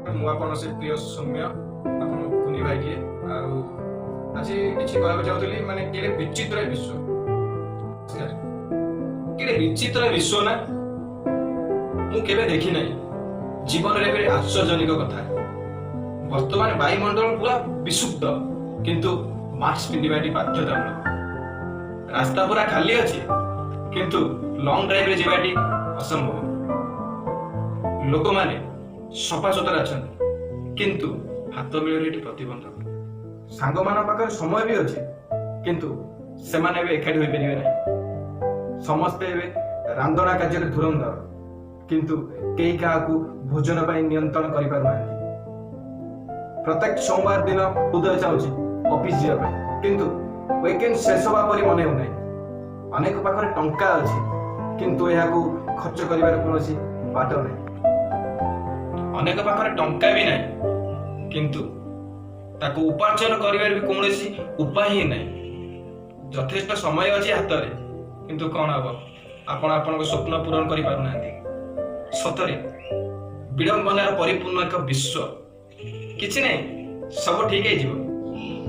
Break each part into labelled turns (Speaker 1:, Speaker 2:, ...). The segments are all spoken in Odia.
Speaker 1: ମୁଁ ଆପଣ ସେ ପ୍ରିୟ ସୌମ୍ୟ ଆପଣ କୁନି ଭାଇଟିଏ ଆଉ ଆଜି କିଛି କହିବାକୁ ଚାହୁଁଥିଲି ମାନେ କେଡ଼େ ବିଚିତ୍ର ଏ ବିଶ୍ୱ, କେଡ଼େ ବିଚିତ୍ର ବିଶ୍ୱ ନା ମୁଁ କେବେ ଦେଖି ନାହିଁ ଜୀବନରେ ଏବେ ଆଶ୍ଚର୍ଯ୍ୟଜନକ କଥା। ବର୍ତ୍ତମାନ ବାୟୁମଣ୍ଡଳ ପୁରା ବିଶୁଦ୍ଧ କିନ୍ତୁ ମାସ୍କ ପିନ୍ଧିବାଟି ବାଧ୍ୟତାମୂଳକ। ରାସ୍ତା ପୁରା ଖାଲି ଅଛି କିନ୍ତୁ ଲଙ୍ଗ ଡ୍ରାଇଭରେ ଯିବାଟି ଅସମ୍ଭବ। ଲୋକମାନେ ସଫାସୁତରା ଅଛନ୍ତି କିନ୍ତୁ ହାତ ମିଳିବାରେ ଏଠି ପ୍ରତିବନ୍ଧକ। ସାଙ୍ଗମାନଙ୍କ ପାଖରେ ସମୟ ବି ଅଛି କିନ୍ତୁ ସେମାନେ ଏବେ ଏକାଠି ହୋଇପାରିବେ ନାହିଁ। ସମସ୍ତେ ଏବେ ରାନ୍ଧଣା କାର୍ଯ୍ୟରେ ଧୁରନ୍ଧର କିନ୍ତୁ କେହି କାହାକୁ ଭୋଜନ ପାଇଁ ନିୟନ୍ତ୍ରଣ କରିପାରୁନାହାନ୍ତି। ପ୍ରତ୍ୟେକ ସୋମବାର ଦିନ ଉଦୟ ଚାହୁଁଛି ଅଫିସ ଯିବା ପାଇଁ କିନ୍ତୁ ୱିକେଣ୍ଡ ଶେଷ ହେବା ପରି ମନେ ହେଉନାହିଁ। ଅନେକ ପାଖରେ ଟଙ୍କା ଅଛି କିନ୍ତୁ ଏହାକୁ ଖର୍ଚ୍ଚ କରିବାର କୌଣସି ବାଟ ନାହିଁ। ଅନେକ ପାଖରେ ଟଙ୍କା ବି ନାହିଁ କିନ୍ତୁ ତାକୁ ଉପାର୍ଜନ କରିବାର ବି କୌଣସି ଉପାୟ ହିଁ ନାହିଁ। ଯଥେଷ୍ଟ ସମୟ ଅଛି ହାତରେ କିନ୍ତୁ କ'ଣ ହବ, ଆପଣ ଆପଣଙ୍କ ସ୍ୱପ୍ନ ପୂରଣ କରିପାରୁନାହାନ୍ତି। ସତରେ ବିଡ଼ମ୍ବନାର ପରିପୂର୍ଣ୍ଣ ଏକ ବିଶ୍ୱ। କିଛି ନାହିଁ, ସବୁ ଠିକ ହେଇଯିବ।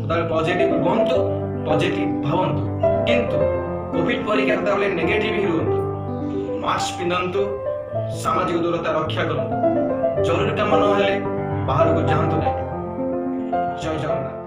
Speaker 1: ତାହେଲେ ପଜିଟିଭ ରୁହନ୍ତୁ, ପଜିଟିଭ ଭାବନ୍ତୁ କିନ୍ତୁ କୋଭିଡ ପରୀକ୍ଷାରେ ତାହେଲେ ନେଗେଟିଭ ହିଁ ରୁହନ୍ତୁ। ମାସ୍କ ପିନ୍ଧନ୍ତୁ, ସାମାଜିକ ଦୂରତା ରକ୍ଷା କରନ୍ତୁ। ଜରୁରୀ କାମ ନହେଲେ ବାହାରକୁ ଯାଆନ୍ତୁ ନାହିଁ। ଜୟ ଜଗନ୍ନାଥ।